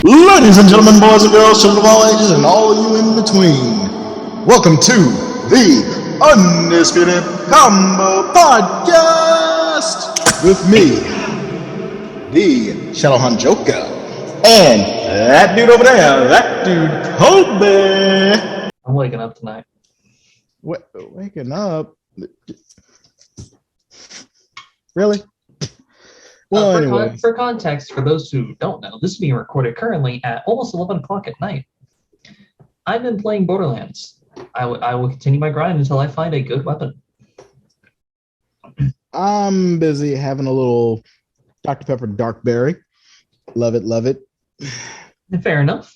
Ladies and gentlemen, boys and girls, children of all ages, and all you in between, welcome to the Undisputed Combo Podcast with me, the Shadowhunt Joker, and that dude over there, that dude Kobe. I'm waking up tonight. Waking up? Really? Well, anyway. For context, for those who don't know, this is being recorded currently at almost 11 o'clock at night. I've been playing Borderlands. I will continue my grind until I find a good weapon. I'm busy having a little Dr. Pepper Dark Berry. Love it, love it. Fair enough.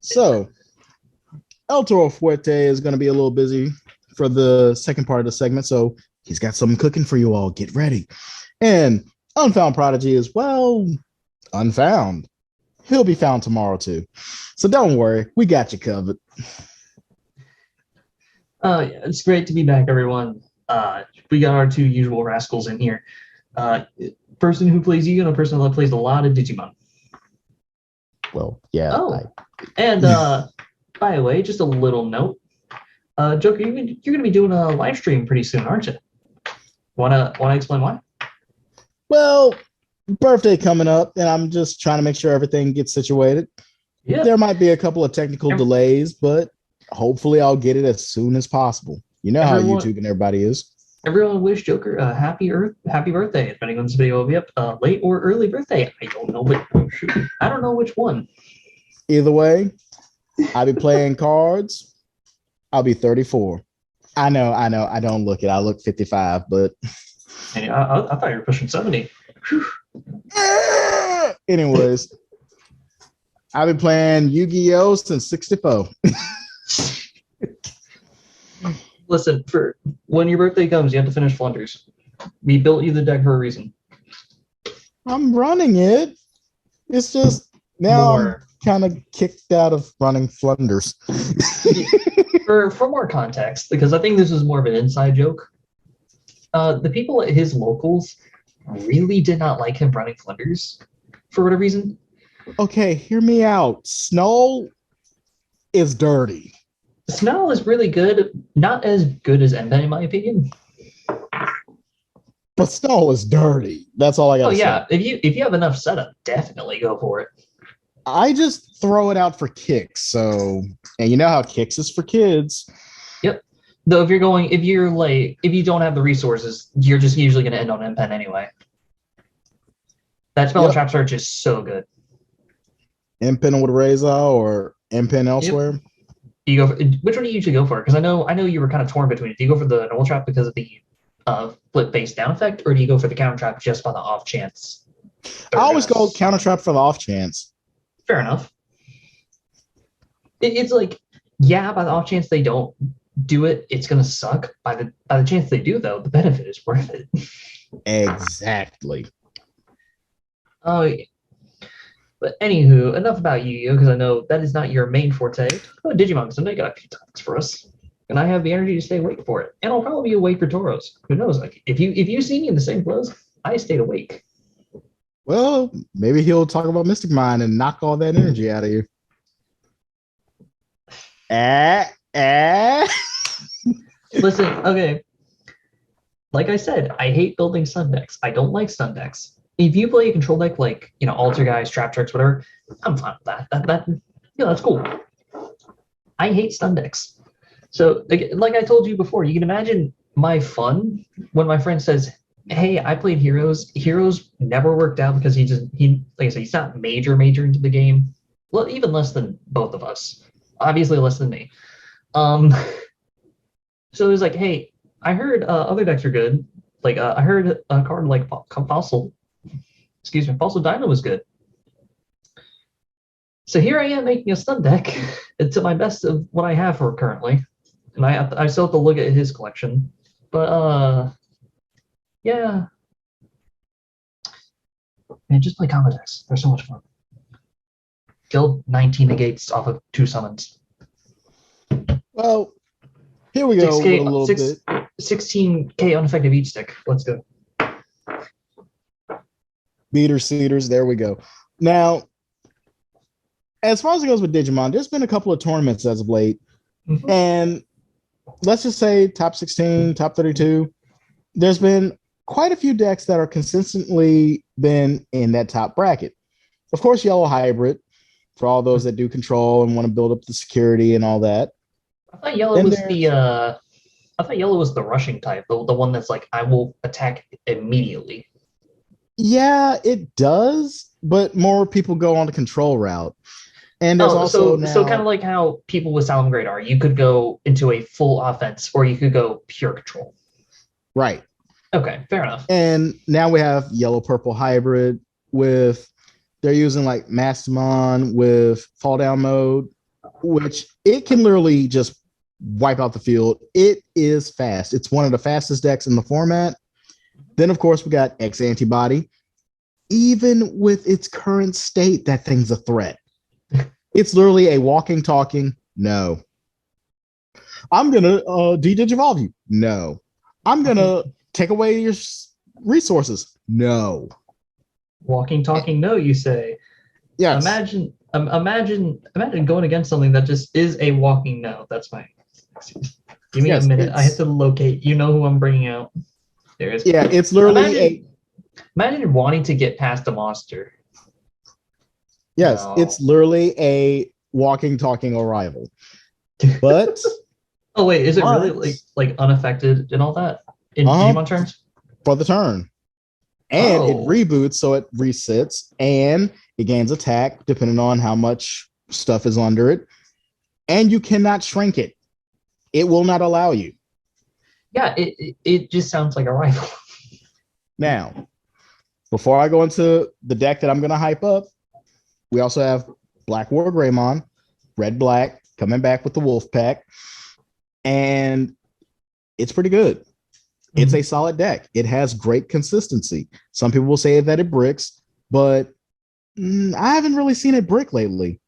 So, El Toro Fuerte is going to be a little busy for the second part of the segment, so he's got something cooking for you all. Get ready. And Unfound Prodigy is, well, unfound. He'll be found tomorrow, too. So don't worry. We got you covered. It's great to be back, everyone. We got our two usual rascals in here. Person who plays Yugioh and a person that plays a lot of Digimon. Well, yeah. Oh, and by the way, just a little note. Joker, you're going to be doing a live stream pretty soon, aren't you? Wanna explain why? Well, birthday coming up, and I'm just trying to make sure everything gets situated. Yeah. There might be a couple of technical delays, but hopefully I'll get it as soon as possible. You know how YouTube and everybody is. Everyone wish Joker a happy birthday, depending on this video will be up. Late or early birthday. I don't know which one. Either way, I'll be playing cards. I'll be 34. I know. I don't look it. I look 55, but I thought you were pushing 70. Anyways, I've been playing Yu-Gi-Oh since 64. Listen, for when your birthday comes, you have to finish Flunders. We built you the deck for a reason. I'm running it. It's just now I'm kind of kicked out of running Flunders. For more context, because I think this is more of an inside joke. The people at his locals really did not like him running Flunders for whatever reason. Okay, hear me out. Snow is dirty. Snow is really good, not as good as Emben in my opinion. But Snow is dirty. That's all I got to say. Oh yeah, if you have enough setup, definitely go for it. I just throw it out for kicks. So, and you know how kicks is for kids. Yep. Though if you don't have the resources, you're just usually going to end on Empen anyway. That spell trap search is so good. Empen with Reza or Empen elsewhere? Yep. You go for, which one do you usually go for? Because I know you were kind of torn between it. Do you go for the normal trap because of the flip face down effect, or do you go for the counter trap just by the off chance? I always go counter trap for the off chance. Fair enough. It's like, yeah, by the off chance they don't do it, it's gonna suck. By the chance they do, though, the benefit is worth it. Exactly. Oh, yeah. But anywho, enough about Yu-Gi-Oh, because I know that is not your main forte. Oh, Digimon Sunday got a few topics for us, and I have the energy to stay awake for it. And I'll probably be awake for Toros. Who knows? Like if you see me in the same clothes, I stayed awake. Well, maybe he'll talk about Mystic Mind and knock all that energy out of you. Listen, okay. Like I said, I hate building stun decks. I don't like stun decks. If you play a control deck like, Alter Guys, Trap Tricks, whatever, I'm fine with that. That's cool. I hate stun decks. So, like I told you before, you can imagine my fun when my friend says, hey, I played Heroes. Heroes never worked out because he like I said, he's not major into the game. Well, even less than both of us. Obviously less than me. So it was like, hey, I heard other decks are good. Like I heard a card like Fossil Dino was good. So here I am making a stun deck to my best of what I have for currently. And I still have to look at his collection. But yeah. Man, just play combo decks. They're so much fun. Killed 19 negates off of 2 summons. Well, here we go. 6K, a little bit. 16k unaffected each stick. Let's go. Beater Cedars. There we go. Now, as far as it goes with Digimon, there's been a couple of tournaments as of late, Mhm. and let's just say top 16, top 32. There's been quite a few decks that are consistently been in that top bracket. Of course, Yellow Hybrid for all those that do control and want to build up the security and all that. I thought yellow Then was the there's I thought yellow was the rushing type, the one that's like I will attack immediately. yeah, it does, but more people go on the control route. And there's Oh, also so kind now of like how people with Solemn Great are. You could go into a full offense, or you could go pure control. right. Okay, fair enough. And now we have yellow purple hybrid with they're using like Mastamon with fall down mode, which it can literally just wipe out the field. It is fast. It's one of the fastest decks in the format. Then of course we got X antibody. Even with its current state, that thing's a threat. It's literally a walking, talking. No, I'm gonna de-digivolve you. No, I'm gonna take away your resources. No. Walking, talking, no, you say. Yes. Imagine going against something that just is a walking no. That's fine. Give me a Yes. minute. I have to locate. You know who I'm bringing out. There is. Yeah. It's literally a. Imagine wanting to get past a monster. Yes. No. It's literally a walking, talking arrival. But. Oh wait, is it really but, like unaffected and all that in Digimon terms? for the turn. And it reboots, so it resits, and it gains attack depending on how much stuff is under it. And you cannot shrink it. It will not allow you. Yeah, it just sounds like a rifle. Now, before I go into the deck that I'm going to hype up, we also have Black War Greymon, Red Black, coming back with the Wolf Pack. And it's pretty good. It's a solid deck. It has great consistency. Some people will say that it bricks, but I haven't really seen it brick lately.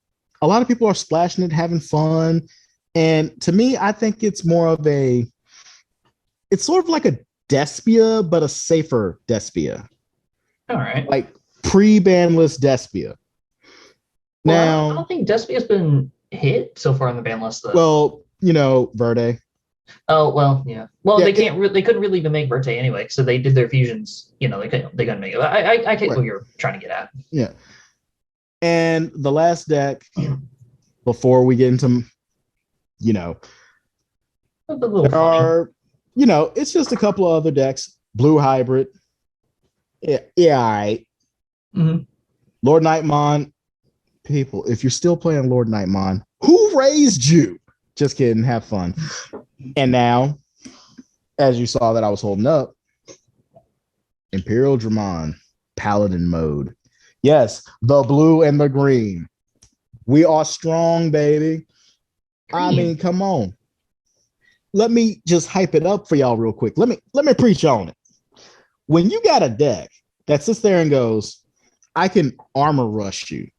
A lot of people are splashing it, having fun. And to me, I think it's more of it's sort of like a Despia, but a safer Despia. All right. Like pre-banlist Despia. Well, I don't think Despia's been hit so far on the ban list, though. Well, Verde. Oh well, yeah. Well, Yeah, they can't. They couldn't really even make Verte anyway, so they did their fusions. They couldn't make it. I get what you're trying to get at. Yeah. And the last deck, before we get into, there are, it's just a couple of other decks. Blue Hybrid. Yeah, all right. Mm-hmm. Lord Nightmon. People, if you're still playing Lord Nightmon, who raised you? Just kidding. Have fun. And now, as you saw that I was holding up, Imperial Dramon, Paladin mode. Yes, the blue and the green. We are strong, baby. Green. I mean, come on. Let me just hype it up for y'all real quick. Let me preach on it. When you got a deck that sits there and goes, I can armor rush you.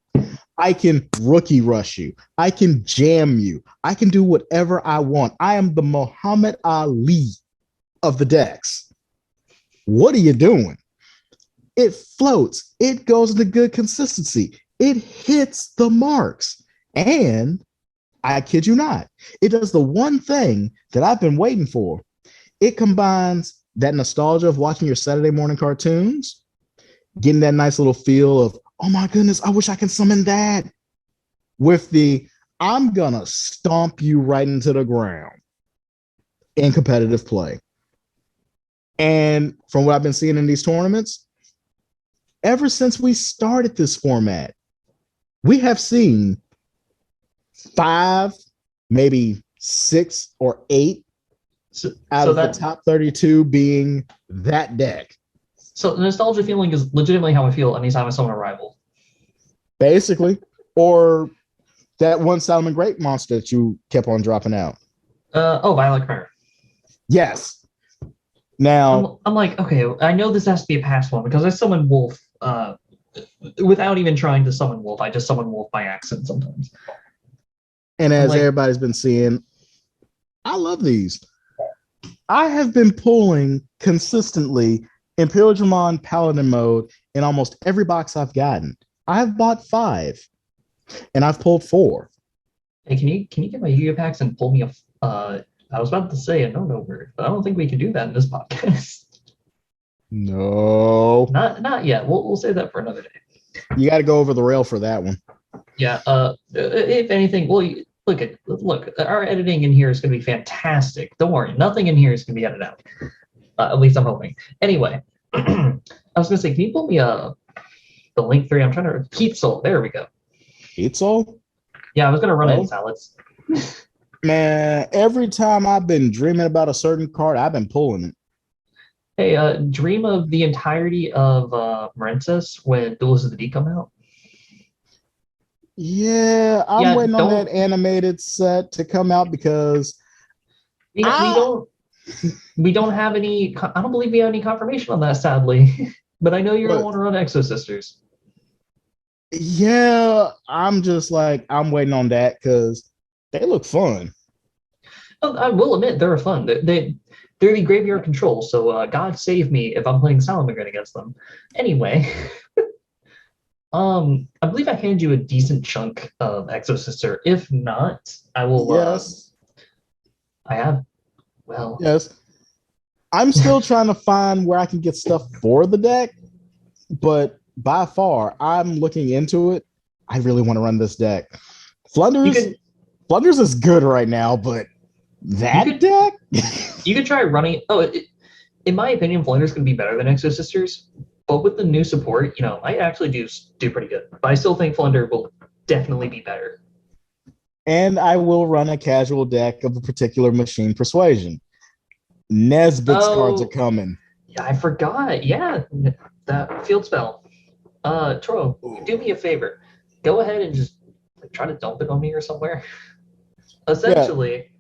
I can rookie rush you. I can jam you. I can do whatever I want. I am the Muhammad Ali of the decks. What are you doing? It floats. It goes into good consistency. It hits the marks. And I kid you not, it does the one thing that I've been waiting for. It combines that nostalgia of watching your Saturday morning cartoons, getting that nice little feel of, oh my goodness, I wish I could summon that, with the I'm gonna stomp you right into the ground in competitive play. And from what I've been seeing in these tournaments, ever since we started this format, we have seen 5, maybe 6 or 8 out of the top 32 being that deck. So the nostalgia feeling is legitimately how I feel anytime I summon a rival. Basically. Or that one Solomon Great monster that you kept on dropping out. Violet Khmer. Yes. Now I'm like, okay, I know this has to be a past one because I summon Wolf without even trying to summon Wolf. I just summon Wolf by accident sometimes. And as everybody's been seeing, I love these. I have been pulling consistently Imperial Dramon Paladin mode in almost every box I've gotten. I've bought 5. and I've pulled 4. Hey, can you get my Yu-Gi-Oh packs and pull me a I was about to say a no word, but I don't think we can do that in this podcast. No, Not yet. We'll save that for another day. you got to go over the rail for that one. Yeah. If anything, well, look. Our editing in here is going to be fantastic. Don't worry, nothing in here is going to be edited out. At least I'm hoping. Anyway, I was going to say, can you pull me the link 3? I'm trying to keep soul. There we go. It's all. Yeah, I was going to run it in salads. Man, every time I've been dreaming about a certain card, I've been pulling it. Hey, dream of the entirety of Marensis when Duels of the D come out. Yeah, I'm waiting on that don't animated set to come out because we don't have any. I don't believe we have any confirmation on that, sadly. But I know you're gonna want to run Exo Sisters. Yeah, I'm just like I'm waiting on that because they look fun. I will admit they're fun. They're the graveyard control, so God save me if I'm playing Salamangreat against them. Anyway, I believe I handed you a decent chunk of Exo Sister. If not, I will. Yes, I have. Well, yes. I'm still trying to find where I can get stuff for the deck, but by far, I'm looking into it. I really want to run this deck. Flunders is good right now, but that deck? You could try running. In my opinion, Flunders can be better than Exo Sisters, but with the new support, I actually do pretty good. But I still think Flunder will definitely be better. And I will run a casual deck of a particular machine persuasion. Nesbitt's cards are coming. Yeah, I forgot. Yeah, that field spell. Tro, do me a favor. Go ahead and just try to dump it on me or somewhere. Essentially,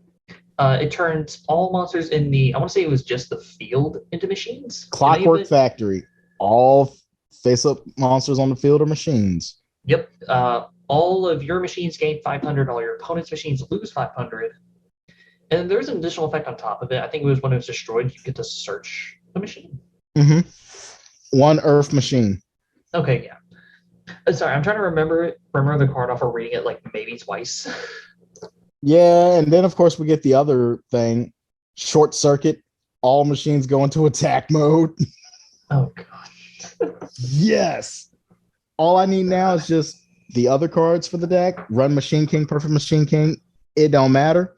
it turns all monsters in I want to say it was just the field into machines. Clockwork Factory. All face-up monsters on the field are machines. Yep. All of your machines gain 500. All your opponent's machines lose 500. And there's an additional effect on top of it. I think it was when it was destroyed, you get to search the machine. Mm-hmm. One Earth machine. Okay, yeah. Sorry, I'm trying to remember the card off of reading it like maybe twice. Yeah, and then of course we get the other thing, short circuit. All machines go into attack mode. Oh god. Yes. All I need now is just the other cards for the deck. Run Machine King, Perfect Machine King. It don't matter.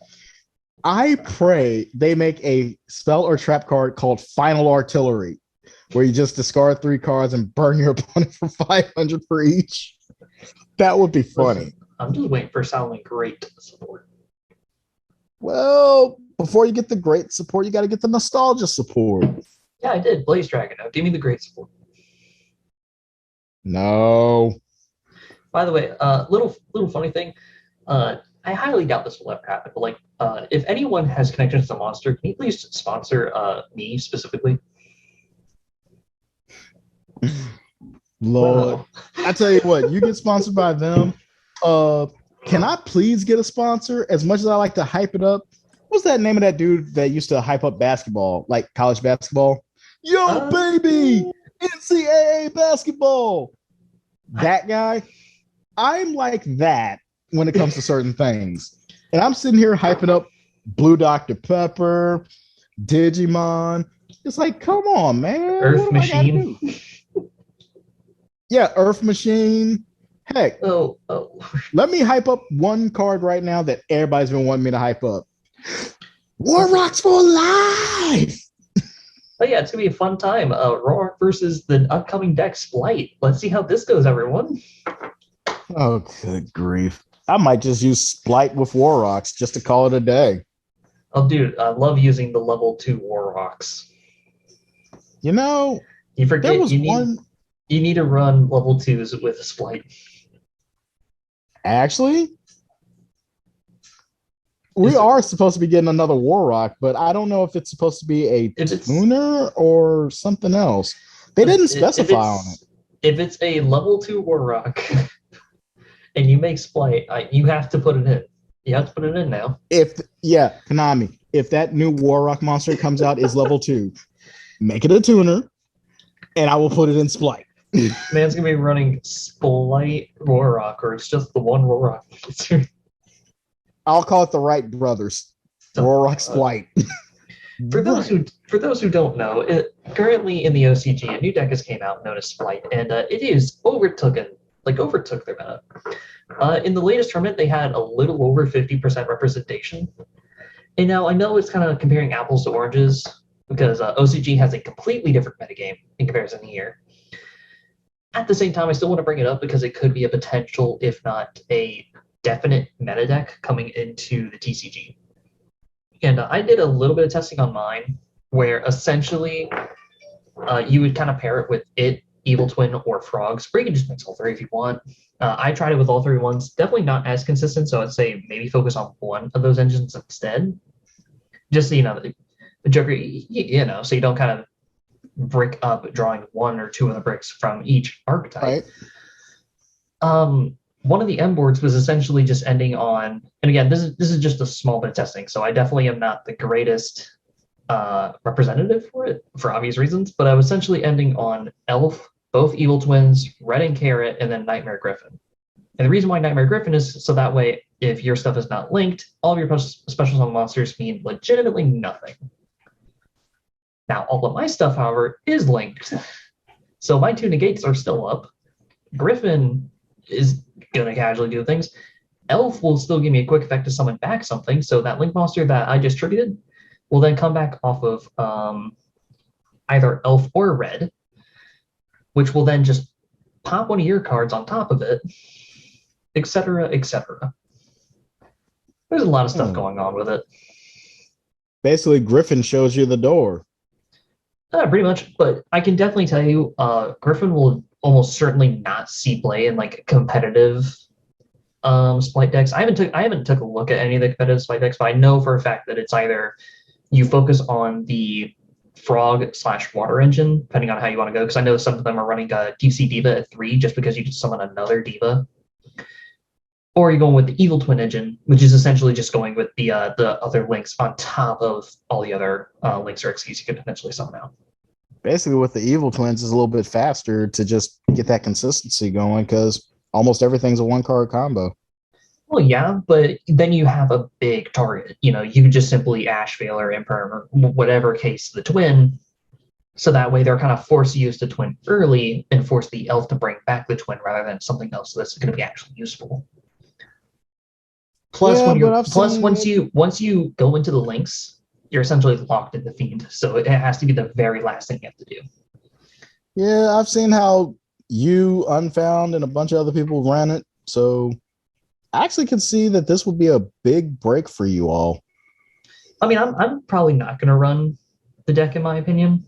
I pray they make a spell or trap card called Final Artillery, where you just discard 3 cards and burn your opponent for 500 for each. That would be funny. Listen, I'm just waiting for Salamangreat support. Well, before you get the great support, you got to get the nostalgia support. Yeah, I did. Blaze Dragon. Now, give me the great support. No. By the way, little funny thing. I highly doubt this will ever happen. But if anyone has connections to Monster, can you please sponsor me specifically? Lord, wow. I tell you what, you get sponsored by them. Can I please get a sponsor? As much as I like to hype it up, what's that name of that dude that used to hype up basketball, like college basketball? Yo, baby, NCAA basketball. That guy. I'm like that when it comes to certain things. And I'm sitting here hyping up Blue Dr. Pepper, Digimon. It's like, come on, man. Earth Machine. Yeah, Earth Machine. Heck. Oh. Let me hype up one card right now that everybody's been wanting me to hype up. War Rocks for life. Oh yeah, it's gonna be a fun time. Roark versus the upcoming deck Splight. Let's see how this goes, everyone. Oh, good grief. I might just use Splight with War Rocks just to call it a day. Oh, dude, I love using the level 2 War Rocks. You know, you forget you need to run level 2s with a Splight. Actually, we are supposed to be getting another War Rock, but I don't know if it's supposed to be a tuner or something else. They didn't specify on it. If it's a level 2 War Rock and you make Splight, you have to put it in. You have to put it in now. Konami, if that new War Rock monster comes out is level 2, make it a tuner, and I will put it in Splight. Man's gonna be running Splight Roarok, or it's just the one Roarok. I'll call it the Wright brothers. Rorock's Flight. For those who don't know, currently in the OCG, a new deck has came out known as Splight, and it is overtook their meta. In the latest tournament, they had a little over 50% representation. And now I know it's kind of comparing apples to oranges because OCG has a completely different metagame in comparison here. At the same time, I still want to bring it up because it could be a potential, if not a definite meta deck coming into the TCG. And I did a little bit of testing on mine where essentially you would kind of pair it with Evil Twin, or Frogs, or you can just mix all three if you want. I tried it with all three ones. Definitely not as consistent, so I'd say maybe focus on one of those engines instead. Just so you know, the Joker, so you don't kind of brick up drawing one or two of the bricks from each archetype. Right. One of the M boards was essentially just ending on, and again, this is just a small bit of testing, so I definitely am not the greatest representative for it for obvious reasons, but I was essentially ending on Elf, both Evil Twins, Red and Carrot, and then Nightmare Griffin. And the reason why Nightmare Griffin is so that way, if your stuff is not linked, all of your special summon monsters mean legitimately nothing. Now, all of my stuff, however, is linked. So my two negates are still up. Griffin is going to casually do things. Elf will still give me a quick effect to summon back something, so that link monster that I distributed will then come back off of either Elf or Red, which will then just pop one of your cards on top of it, etc., etc. There's a lot of stuff going on with it. Basically, Griffin shows you the door. Pretty much, but I can definitely tell you, Griffin will almost certainly not see play in like competitive Splight decks. I haven't took a look at any of the competitive Splight decks, but I know for a fact that it's either you focus on the Frog/Water engine, depending on how you want to go. Because I know some of them are running a DC Diva at 3 just because you can summon another Diva. Or you're going with the Evil Twin engine, which is essentially just going with the other links on top of all the other links or XYZs you could potentially summon out. Basically, with the Evil Twins is a little bit faster to just get that consistency going because almost everything's a one-card combo. Well, yeah, but then you have a big target. You can just simply Ash Veil or Imperm or whatever case the Twin. So that way they're kind of forced to use the Twin early and force the Elf to bring back the Twin rather than something else that's going to be actually useful. Plus, once you go into the links, you're essentially locked in the Fiend. So it has to be the very last thing you have to do. Yeah, I've seen how you, Unfound, and a bunch of other people ran it. So I actually can see that this would be a big break for you all. I mean, I'm probably not going to run the deck, in my opinion.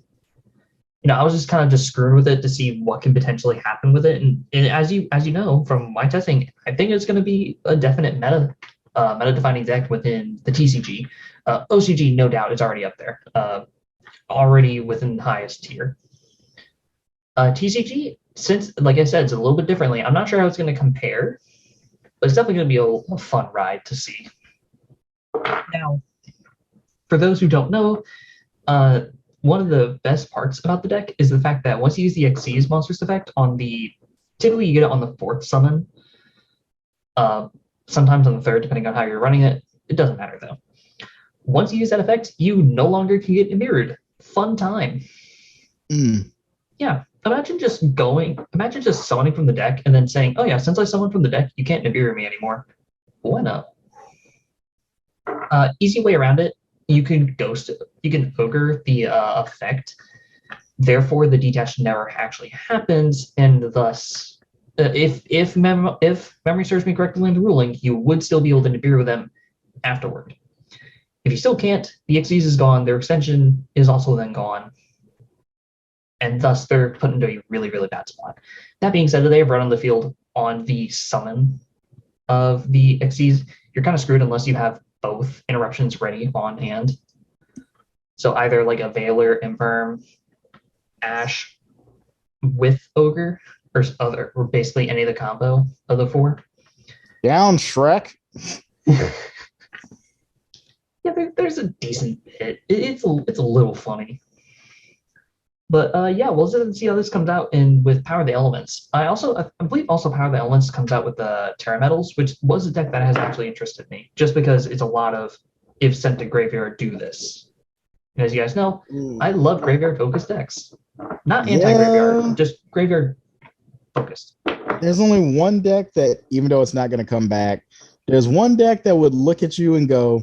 I was just kind of screwed with it to see what can potentially happen with it. And as you know from my testing, I think it's going to be a definite meta-defining deck within the TCG. OCG, no doubt, is already up there, already within the highest tier. TCG, since, like I said, it's a little bit differently. I'm not sure how it's going to compare, but it's definitely going to be a fun ride to see. Now, for those who don't know, one of the best parts about the deck is the fact that once you use the XYZ Monsters effect typically you get it on the 4th summon, sometimes on the 3rd, depending on how you're running it. It doesn't matter though. Once you use that effect, you no longer can get mirrored. Fun time. Yeah, imagine just summoning from the deck and then saying, oh yeah, since I summoned from the deck, you can't mirror me anymore. Why not? Easy way around it. You can ogre the effect. Therefore, the detach never actually happens, and thus, if memory serves me correctly in the ruling, you would still be able to Nibiru them afterward. If you still can't, the XYZ is gone, their extension is also then gone, and thus they're put into a really, really bad spot. That being said, if they have run on the field on the summon of the XYZ, you're kind of screwed unless you have both interruptions ready on hand. So either like a Veiler, Infirm, Ash with Ogre, or basically any of the combo of the 4. Down, Shrek. Yeah, there's a decent bit. It's a little funny. But yeah, we'll see how this comes out in with Power of the Elements. I believe also Power of the Elements comes out with the Terra Metals, which was a deck that has actually interested me, just because it's a lot of if sent to graveyard, do this. And as you guys know, I love graveyard focused decks. Not anti-graveyard, Yeah, just graveyard focused. there's only one deck that, even though it's not going to come back, there's one deck that would look at you and go,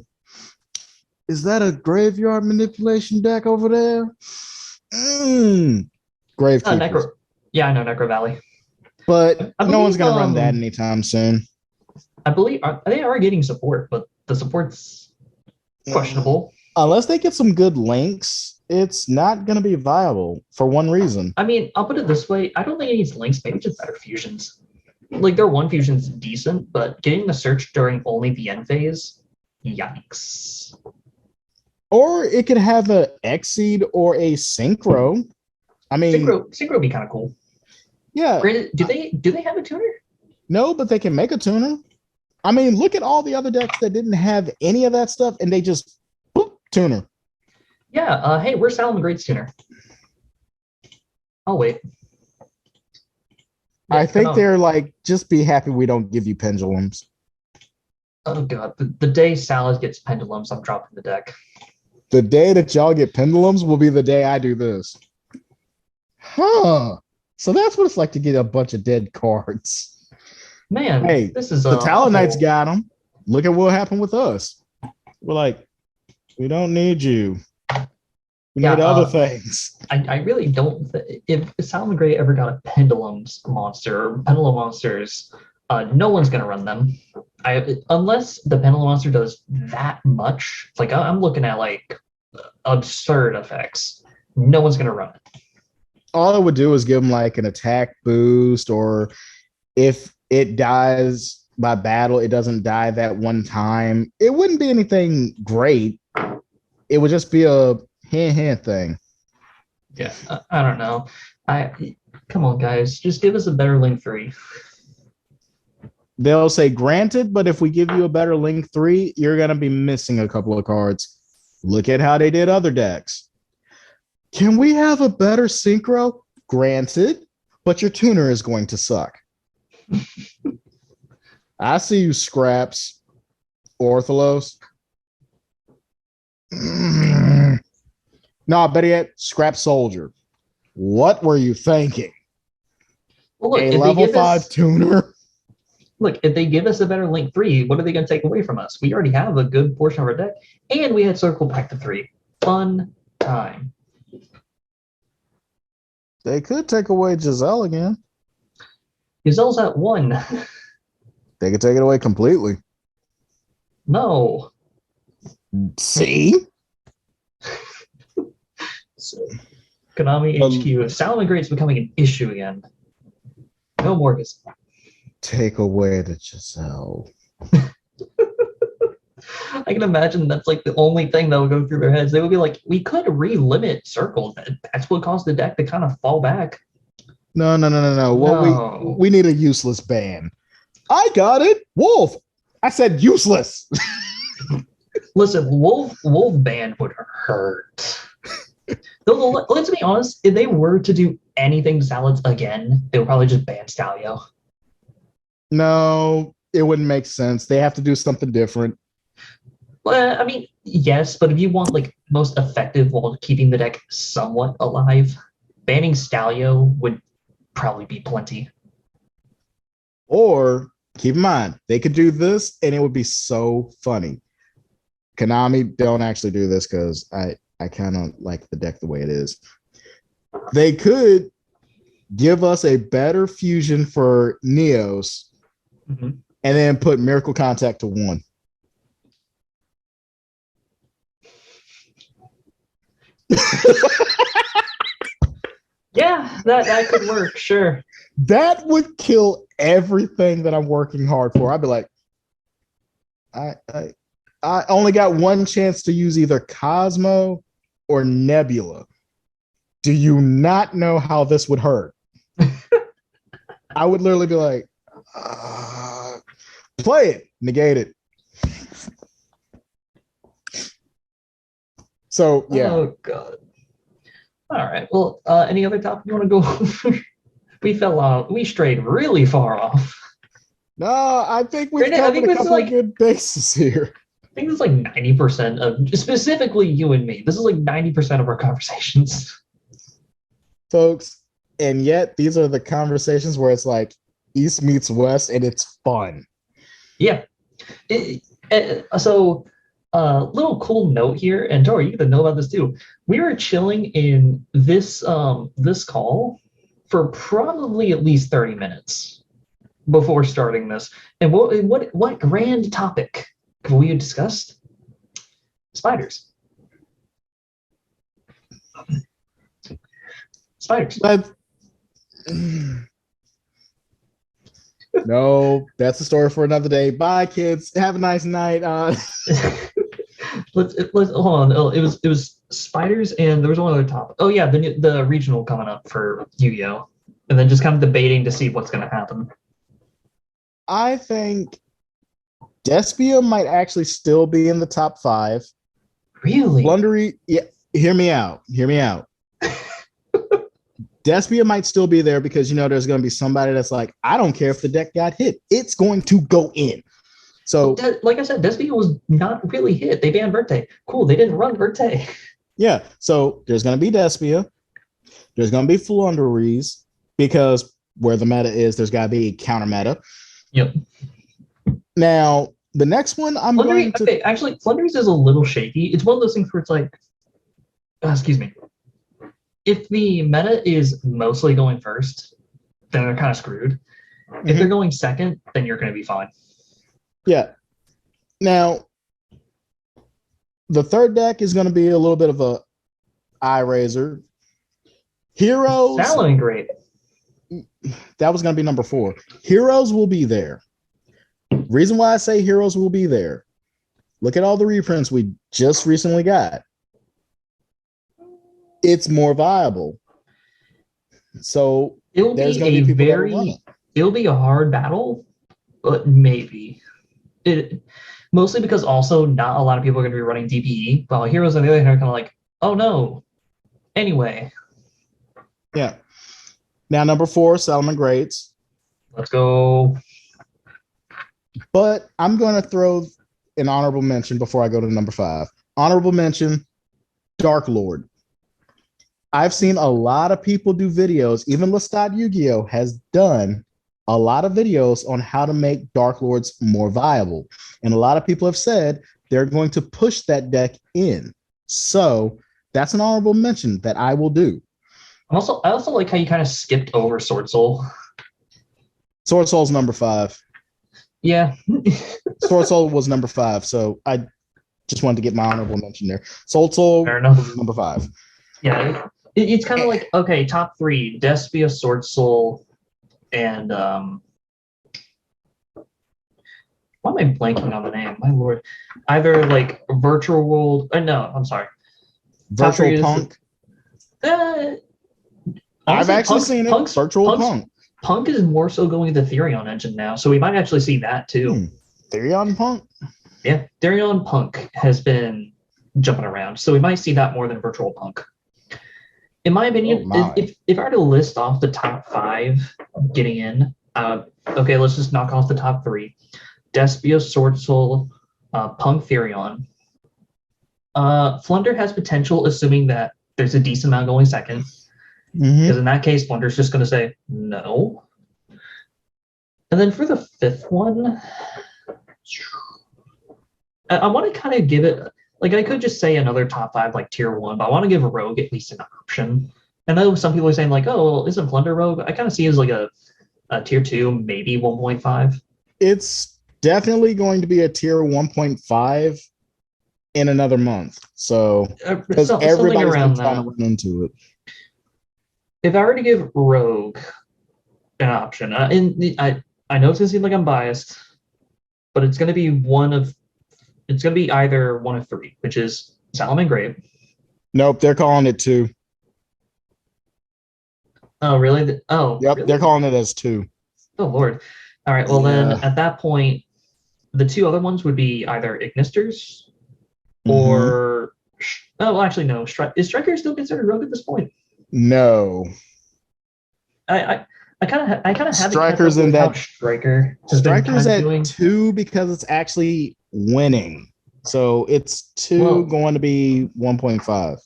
"Is that a graveyard manipulation deck over there?" Gravekeepers. Yeah, I know Necro Valley. But I no one's believe, going to run that anytime soon. I believe they are getting support, but the support's questionable. Unless they get some good links, it's not going to be viable for one reason. I mean, I'll put it this way: I don't think it needs links. Maybe just better fusions. Like their one fusion's decent, but getting the search during only the end phase, yikes. Or it could have a Exceed or a Synchro. I mean, Synchro would be kind of cool. Yeah. Granted, do they have a tuner? No, but they can make a tuner. I mean, look at all the other decks that didn't have any of that stuff, and they just boop, tuner. Yeah. Hey, where's Salomon Great's tuner? Oh wait. I think they're like, just be happy we don't give you pendulums. Oh god, the day Salad gets pendulums, I'm dropping the deck. The day that y'all get pendulums will be the day I do this. Huh. So that's what it's like to get a bunch of dead cards. Man, hey, this is the Talonites got them. Look at what happened with us. We're like, we don't need you. We need other things. I really don't. If Salomon Gray ever got a pendulum monsters, no one's gonna run them. Unless the pendulum monster does that much. Like I'm looking at like absurd effects. No one's gonna run it. All it would do is give them like an attack boost, or if it dies by battle, it doesn't die that one time. It wouldn't be anything great. It would just be a hint thing. Yeah, I don't know. Come on, guys, just give us a better Link 3. They'll say granted, but if we give you a better Link 3, you're gonna be missing a couple of cards. Look at how they did other decks. Can we have a better Synchro? Granted, but your tuner is going to suck. I see you, Scraps. Ortholos. No, better yet, Scrap Soldier. What were you thinking? Well, look, a level 5 tuner? Look, if they give us a better Link 3, what are they going to take away from us? We already have a good portion of our deck, and we had Circle back to 3. Fun time. They could take away Giselle again. Giselle's at 1. They could take it away completely. No. See? So, Konami HQ. Salomon Great's becoming an issue again. No more Giselle. Take away the Giselle. I can imagine that's like the only thing that would go through their heads. They would be like, we could re-limit Circle. That's what caused the deck to kind of fall back. No. Well, we need a useless ban. I got it. Wolf. I said useless. Listen, Wolf ban would hurt. Let's be honest, if they were to do anything to Salads again, they would probably just ban Stalio. No, it wouldn't make sense. They have to do something different. Well, I mean, yes, but if you want like most effective while keeping the deck somewhat alive, banning Stalio would probably be plenty. Or keep in mind, they could do this and it would be so funny. Konami don't actually do this because I kind of like the deck the way it is. They could give us a better fusion for Neos and then put Miracle Contact to 1. Yeah, that could work, sure. That would kill everything that I'm working hard for. I'd be like, I only got one chance to use either Cosmo or Nebula. Do you not know how this would hurt? I would literally be like, play it, negate it. So, yeah. Oh, God. All right. Well, any other topic you want to go over? We fell off. We strayed really far off. No, I think we've Granted, I covered think a this is couple of like good bases here. I think this is like 90% of specifically you and me. This is like 90% of our conversations. Folks, and yet these are the conversations where it's like East meets West and it's fun. Yeah. So, little cool note here, and Tori, you get to know about this too. We were chilling in this call for probably at least 30 minutes before starting this. And what grand topic have we discussed? Spiders. Spiders. But no, that's a story for another day. Bye, kids. Have a nice night. Let's hold on. Oh, it was spiders, and there was one other topic. Oh yeah, the regional coming up for Yu-Gi-Oh, and then just kind of debating to see what's going to happen. I think Despia might actually still be in the top 5. Really? Blundery, yeah, hear me out. Hear me out. Despia might still be there because there's going to be somebody that's like, I don't care if the deck got hit. It's going to go in. So, like I said, Despia was not really hit. They banned Verte. Cool. They didn't run Verte. yeah. So there's going to be Despia. There's going to be Flunderies because where the meta is, there's got to be counter meta. Yep. Now, the next one I'm going to... Okay, actually, Flunderies is a little shaky. It's one of those things where it's like, excuse me. If the meta is mostly going first, then they're kind of screwed. If they're going second, then you're going to be fine. Yeah. Now, the third deck is going to be a little bit of a eye raiser. Heroes. Sounding great. That was going to be number 4. Heroes will be there. Reason why I say heroes will be there. Look at all the reprints we just recently got. It's more viable. So It'll there's be going to be people that will run it. It'll be a hard battle, but maybe. Mostly because also not a lot of people are going to be running DPE, while heroes on the other hand are kind of like, oh no. Anyway. Yeah. Now, number 4, Salmon Grades. Let's go. But I'm going to throw an honorable mention before I go to number 5. Honorable mention, Dark Lord. I've seen a lot of people do videos. Even Lestat Yu-Gi-Oh has done a lot of videos on how to make Dark Lords more viable. And a lot of people have said they're going to push that deck in. So that's an honorable mention that I will do. I also like how you kind of skipped over Sword Soul. Sword Soul's number 5. Yeah. Sword Soul was number 5. So I just wanted to get my honorable mention there. Sword Soul Fair enough. was number 5. Yeah. It's kind of like, okay, top 3, Despia, Sword Soul, and why am I blanking on the name? My lord. Either like Virtual World. No, I'm sorry. Virtual Punk. I've actually seen it. Virtual Punk. Punk is more so going to the Therion engine now, so we might actually see that too. Therion Punk? Yeah, Therion Punk has been jumping around, so we might see that more than Virtual Punk. In my opinion, if I were to list off the top 5 getting in, okay, let's just knock off the top 3. Despia, Sword Soul, Punk, Therion. Flunder has potential, assuming that there's a decent amount going second. Because in that case, Flunder's just going to say no. And then for the 5th one, I want to kind of give it, like I could just say another top 5 like tier 1, but I want to give Rogue at least an option. I know some people are saying like, oh, well, isn't Flunder Rogue? I kind of see it as like a tier 2, maybe 1.5. It's definitely going to be a tier 1.5 in another month. So because everybody's been trying to run into it. If I were to give Rogue an option, and I know it's gonna seem like I'm biased, but it's gonna be either one of 3, which is Salomon Grave. Nope, they're calling it 2. Oh, really? Yep, really? They're calling it as 2. Oh, Lord. All right, well then, at that point, the 2 other ones would be either Ignisters or Oh, well, actually, no. Is Striker still considered rogue at this point? No. I kind of haven't kept Striker's up in with how that. Striker has been Striker's kind of at doing. 2 because it's actually winning. So it's 2 Well- going to be 1.5.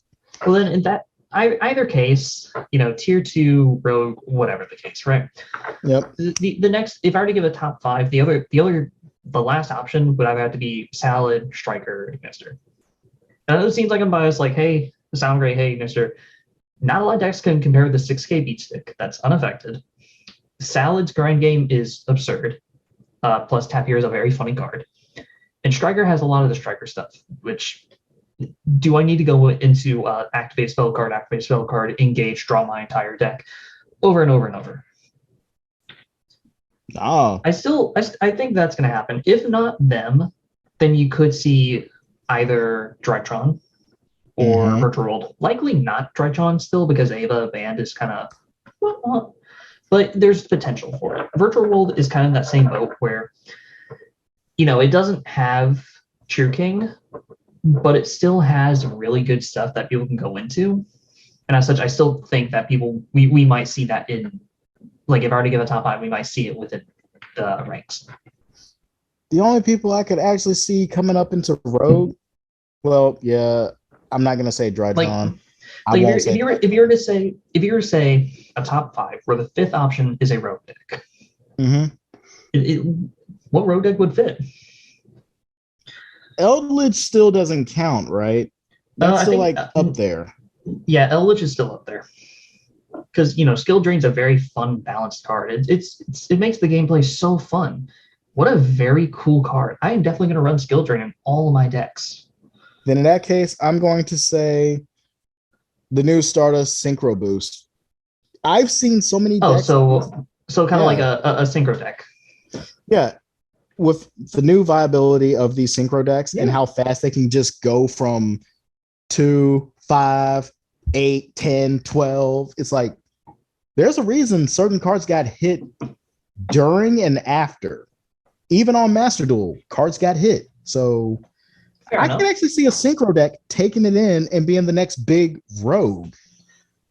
Well, then in that either case, tier 2 rogue, whatever the case, right? Yep. The next, if I were to give a top 5, the last option would either have to be Salad, Striker, Ignister. And it seems like I'm biased. Like, hey, sound great. Hey, Ignister. Not a lot of decks can compare with the 6K beat stick. That's unaffected. Salad's grind game is absurd. Plus, Tapir is a very funny card. And Striker has a lot of the Striker stuff, which do I need to go into activate spell card, engage, draw my entire deck over and over and over? Oh. I think that's going to happen. If not them, then you could see either Drytron or Virtual World. Likely not Drytron still because Ava band is kind of, but there's potential for it. Virtual World is kind of that same boat where, it doesn't have True King, but it still has really good stuff that people can go into. And as such, I still think that we might see that in, like, if I were to give a top 5, we might see it within the ranks. The only people I could actually see coming up into Rogue, well, yeah, I'm not gonna say Drytron. If you were to say a top 5 where the 5th option is a rogue deck, what rogue deck would fit? Eldritch still doesn't count, right? That's still up there. Yeah, Eldritch is still up there because Skill Drain's a very fun, balanced card. It makes the gameplay so fun. What a very cool card! I am definitely going to run Skill Drain in all of my decks. Then in that case, I'm going to say the new Stardust Synchro Boost. I've seen so many decks. So kind of like a synchro deck. Yeah. With the new viability of these synchro decks and how fast they can just go from 2, 5, 8, 10, 12. It's like there's a reason certain cards got hit during and after. Even on Master Duel, cards got hit. So I can actually see a synchro deck taking it in and being the next big rogue.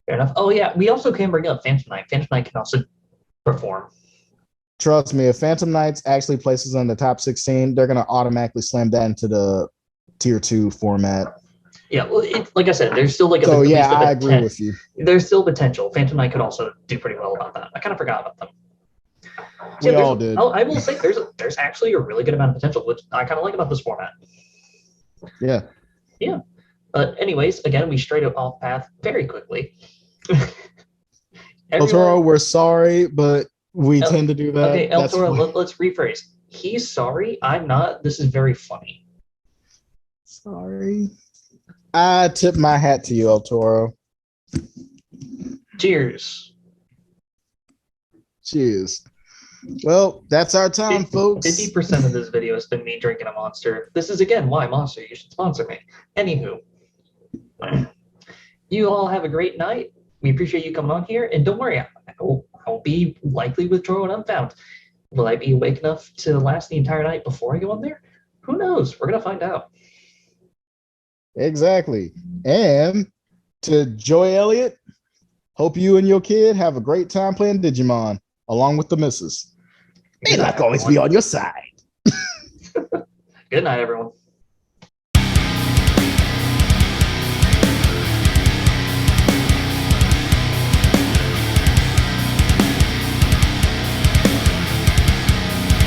Fair enough. Oh yeah, we also can bring up Phantom Knight. Phantom Knight can also perform. Trust me, if Phantom Knights actually places in the top 16, they're going to automatically slam that into the tier 2 format. Yeah, well, like I said, there's still like I agree with you. There's still potential. Phantom Knight could also do pretty well about that. I kind of forgot about them. We all did. I will say there's actually a really good amount of potential, which I kind of like about this format. Yeah. Yeah. But anyways, again, we strayed off path very quickly. El Toro, we're sorry, but we tend to do that. Okay, El Toro, let's rephrase. He's sorry. I'm not. This is very funny. Sorry. I tip my hat to you, El Toro. Cheers. Cheers. Well, that's our time, folks. 50% of this video has been me drinking a Monster. This is, again, why Monster. You should sponsor me. Anywho, you all have a great night. We appreciate you coming on here. And don't worry, I'll be likely with Draw and Unfound. Will I be awake enough to last the entire night before I go on there? Who knows? We're going to find out. Exactly. And to Joy Elliott, hope you and your kid have a great time playing Digimon, along with the missus. May luck always be on your side. Good night, everyone.